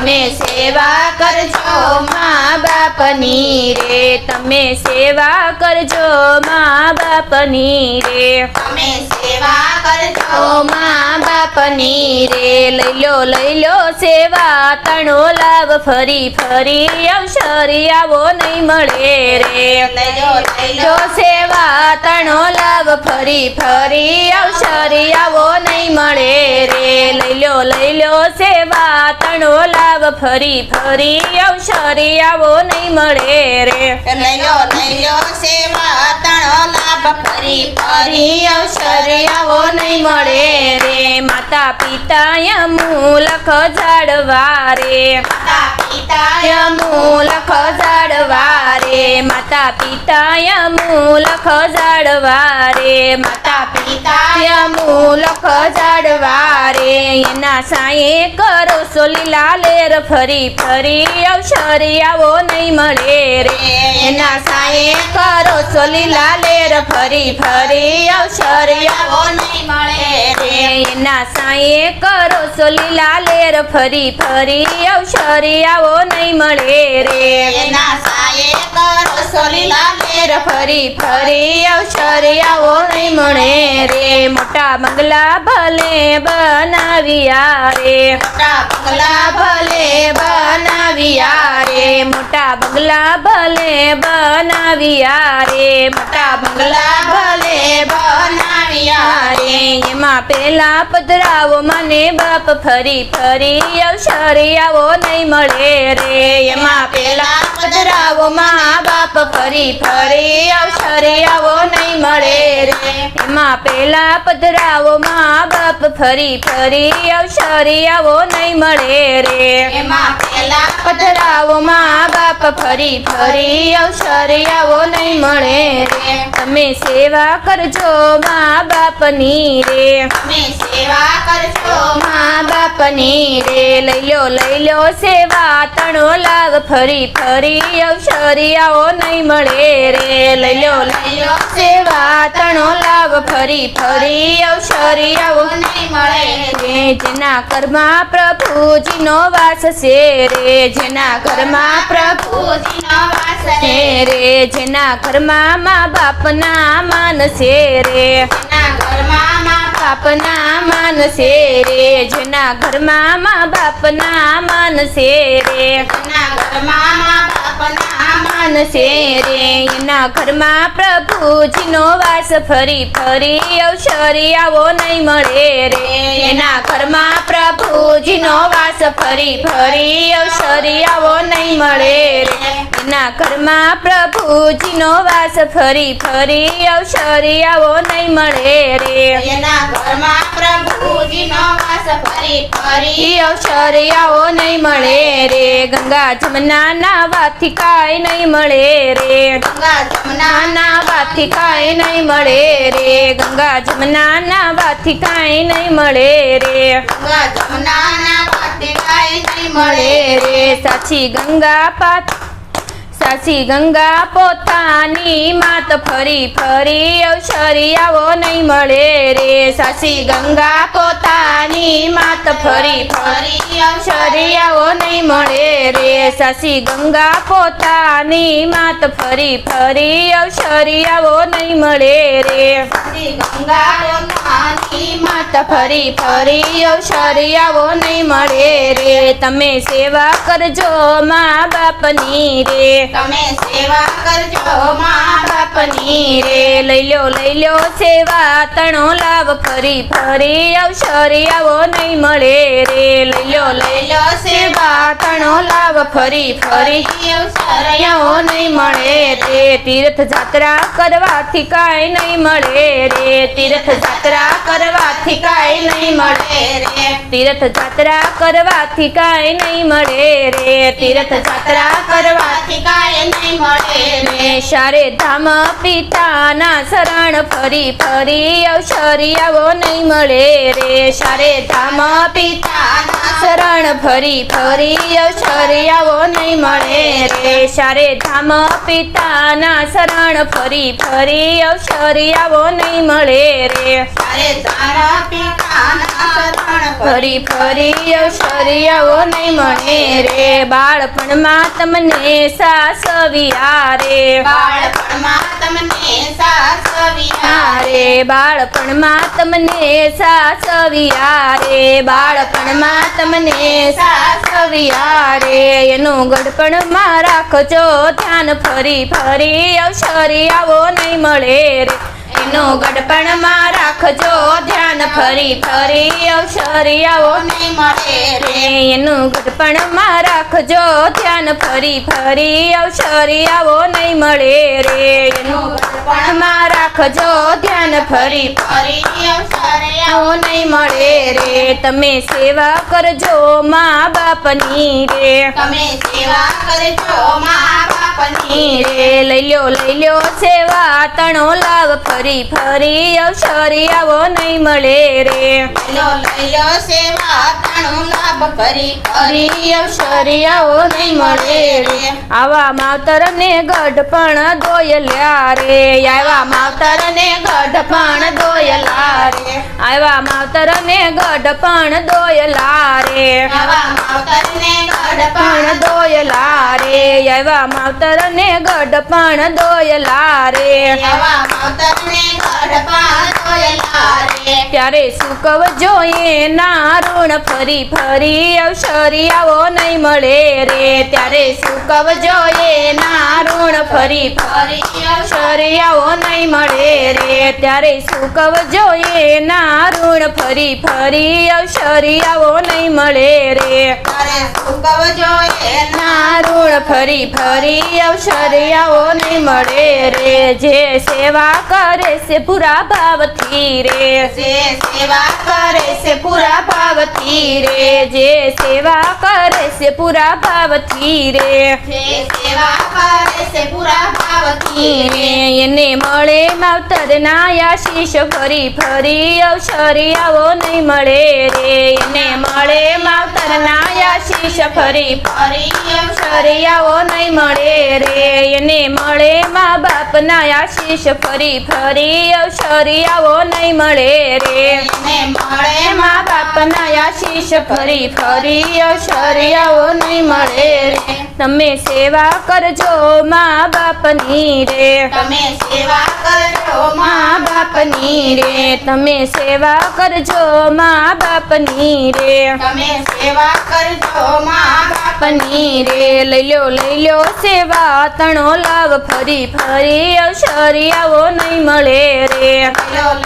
તમે સેવા કરજો મા બાપની રે, તમે સેવા કરજો મા બાપની રે, તમે સેવા કરજો મા બાપની રે. લઈ લો સેવા તણો લાભ, ફરી ફરી અવસર આવો નહીં મળે રે. લઈ લો સેવા તણો લાભ, ફરી ફરી અવસર આવો નહીં મળે રે. લઈ લો સેવા તણો લાભ, ફરી ફરી અવસર આવો નહીં મળે રે. લઈ લો સેવા તણો લાભ, ફરી ફરી અવસર આવો નહીં મળે રે. માતા પિતા મૂલખ જાડવા રે, માતા પિતા મૂલખ જાડવા રે, માતા પિતા મૂલખ જાડવા રે, માતા પિતા મૂલખ જાડવા રે. એના સાયે કરો સો લીલા લેર, ફરી ફરી અવસર આવો નહીં મળે રે. એના સાયે કરો સો લીલા લેર, ફરી ફરી અવસર આવો નહીં મળે રે. એના સાયે કરો સો લીલા લેર, ફરી ફરી અવસર આવો નહીં મળે રે. એના સાયે કરો સો લીલા લેર, ફરી ફરી અવસર આવો નહીં મળે રે. મોટા બંગલા ભલે બનાવ્યા રે, મોટા બંગલા ભલે બનાવ્યા રે, મોટા બંગલા ભલે બનાવ્યા રે, મોટા બંગલા ભલે બનાવ્યા રે. એમાં પેલા પધરાવો મને બાપ, ફરી ફરી અવસર આવો નહીં મળે રે. એમાં પેલા પધરાવો મા બાપ, ફરી ફરી અવસર આવો નહીં મળે રે. એમાં પેલા પધરાવો મા બાપ, ફરી ફરી અવસર આવો નહીં મળે રે. એમાં પેલા પધરાવો મા બાપ, ફરી ફરી અવસર આવો નહીં મળે રે. તમે સેવા કરજો મા બાપની રે, તમે સેવા કરજો મા બાપની રે. લઈ લો સેવા તણો લાભ, ફરી ફરી અવસર આવો નહીં મળે રે. લઈ લો સેવા તણો લાભ, ફરી ફરી અવસર આવો નહીં મળે રે. જેના ઘરમાં પ્રભુજીનો વાસ છે રે, જેના ઘરમાં પ્રભુજીનો વાસ છે રે, જેના ઘરમાં મા બાપના માન છે રે, એના ઘરમાં મા બાપના માન છે રે, જેના ઘરમાં મા બાપના માન છે રે, એના ઘરમાં મા બાપના માન છે રે. એના ઘરમાં પ્રભુજીનો વાસ, ફરી ફરી અવસર આવો નહીં મળે રે. એના ઘરમાં પ્રભુજીનો વાસ, ફરી ફરી અવસર આવો નહીં મળે રે. એના ઘરમાં પ્રભુજીનો વાસ, ફરી ફરી અવસર આવો નહીં મળે રે. એના ઘરમાં પ્રભુજીનો વાસ, ફરી ફરી અવસર આવો નહીં મળે રે. ગંગા જમના નાવાથી કાંઈ નહીં મળે રે, ગંગા જમના નાવાથી કાંઈ નહીં મળે રે. ગંગા જમના નાવાથી કાંઈ નહીં મળે રે, ગંગા જમના ના વાતે કાંઈ નહીં મળે મળે રે. સાચી ગંગા સાચી ગંગા પોતાની માત, ફરી ફરી અવસર આવો નહીં મળે રે. સાચી ગંગા પોતાની માત, ફરી ફરી અવસર આવો નહીં મળે રે. સાચી ગંગા પોતાની માત, ફરી ફરી અવસર આવો નહીં મળે રે. ગંગા પોતાની માત, ફરી ફરી અવસર આવો નહીં મળે રે. તમે સેવા કરજો મા બાપની રે, તમે સેવા કરજો મા બાપની રે. લઈ લો સેવા તણો લાભ, ફરી ફરી અવસર આવો નહીં મળે રે. લઈ લો સેવા તણો લાભ, ફરી ફરી અવસર આવો નહીં મળે રે. તીર્થ જાત્રા કરવાથી કાંઈ નહીં મળે રે, તીર્થ જાત્રા કરવાથી કાંઈ નહીં મળે રે. તીર્થ જાત્રા કરવાથી કાંઈ નહીં મળે રે, તીર્થ જાત્રા કરવાથી કાંઈ નહીં મળે રે. શારે ધામ પિતાના શરણ, ફરી ફરી અવસર આવો નહીં મળે રે. શારે ધામ પિતાના શરણ, ફરી ફરી ફરી અવસરિયાઓ નહીં મળે રે સારે ધામ પિતાના શરણ ફરી ફરી અવસરિયાઓ નહીં મળે રે તારે તારા પિતાના શરણ ફરી ફરી અવસરિયાઓ નહીં મળે રે બાળપણમાં તમને સાસવિયા રે બાળપણમાં તમને સાસવિયા રે બાળપણમાં તમને સાસવિયા રે બાળપણમાં તમને સાસવિયા રે એનું ગડપણમાં રાખજો ધ્યાન ફરી ફરી અવસરિયાઓ નહીં મળે રે એનું ગડપણમાં રાખજો ધ્યાન ફરી ફરી અવસરિયાઓ નહીં મળે રે એનું ગડપણમાં રાખજો ધ્યાન ફરી ફરી અવસરિયાઓ નહીં મળે રે એનું ગડપણમાં રાખજો ધ્યાન ફરી ફરી અવસરિયાઓ આવો નહીં મળે રે તમે સેવા કરજો મા બાપની રે તમે સેવા કરજો મા બાપની રે લઈ લ્યો સેવા તણો લાવ ફરી ફરી અવસરિયાઓ નહીં મળે રે લઈ લો સેવા તાણું લાભ ફરી ફરી અવસરિયાઓ નહીં મળે રે આવા માવતરને ગઢપણ દોયલ્યા રે આવા માવતરને ગઢપણ દોયલા રે આવા માવતરને ગઢપણ દોયલા રે આવા માવતરને ગઢપણ પણ દોયલા રે આવા માવતરને ગઢપણ દોયલા રે આવા માવતરને ગઢપણ દોયલા રે ત્યારે સુકવ જોઈએ ના ઋણ ફરી ફરી અવસરિયાઓ નહીં મળે રે ત્યારે સુકવ જોઈએ ના ઋણ ફરી ફરી અવસરિયાઓ નહીં મળે રે ત્યારે સુકવ જોઈએ ના ઋણ ફરી ફરી અવસરિયાઓ નહીં મળે રે તારે સુકવ જોઈએ ના ઋણ ફરી ફરી અવસરિયાઓ નહીં મળે રે જે સેવા કરે છે પૂરા ભાવથી રે જે સેવા કરે છે પૂરા ભાવથી રે જે સેવા કરે છે પૂરા ભાવથી રે જે સેવા કરે છે પૂરા ભાવથી રે એને મળે માવતરના આશીષ ફરી ફરી અવસરિયાઓ નહીં મળે રે એને મળે માવતરના આશીષ ફરી ફરી અવસરિયાઓ નહીં મળે રે એને મળે મા બાપના આશીષ ફરી ફરી અવસરિયાઓ નહીં મળે રે ને મળે મા બાપના આશીષ ફરી ફરી અવસરિયાઓ નહીં મળે રે તમે સેવા કરજો મા બાપની રે તમે સેવા કરજો મા બાપની રે તમે સેવા કરજો મા બાપની રે તમે સેવા કરજો મા બાપની રે લઈ લ્યો સેવા તણો લાવ ફરી ફરી અવસરિયાઓ નહીં મળે રે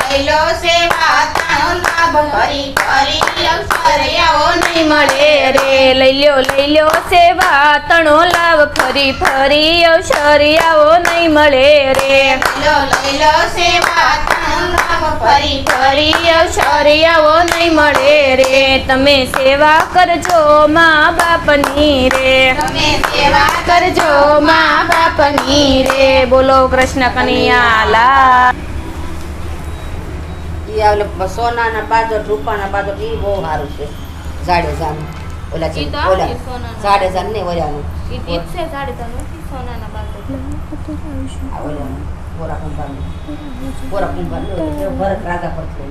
લઈ લો સેવા તાણો લાભ ફરી ફરી અવસરિયાઓ નહીં મળે રે લઈ લ્યો સેવા તણો લાવ ફરી ફરી અવસરિયાઓ નહીં મળે રે લઈ લો સેવા તાણો લાભ ફરી ફરી અવસરિયાઓ નહીં મળે રે તમે સેવા કરજો મા બાપની રે તમે સેવા કરજો મા બાપની રે બોલો કૃષ્ણ કનૈયા લાલ ઈ આ ઓલા સોનાના પાદોટ રૂપાના પાદોટ ઈ બહુ સારું છે જાડેજાનું ઓલા ઈ તો ઓલા આવે સોનાના. જાડેજાનું ને ઓલાનું ઈ દીપ છે જાડેજાનું સોનાના બાંધો આ ઓલાનું ગોરા કુંભારનું ભરત રાજા પરથી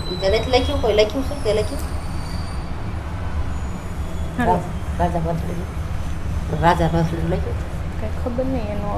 ઈ તો નથી લખ્યું કોઈ લખ્યું છે તે લખ્યું રાજા પરથી રાજા પરથી લખ્યું કઈ ખબર નહીં એનો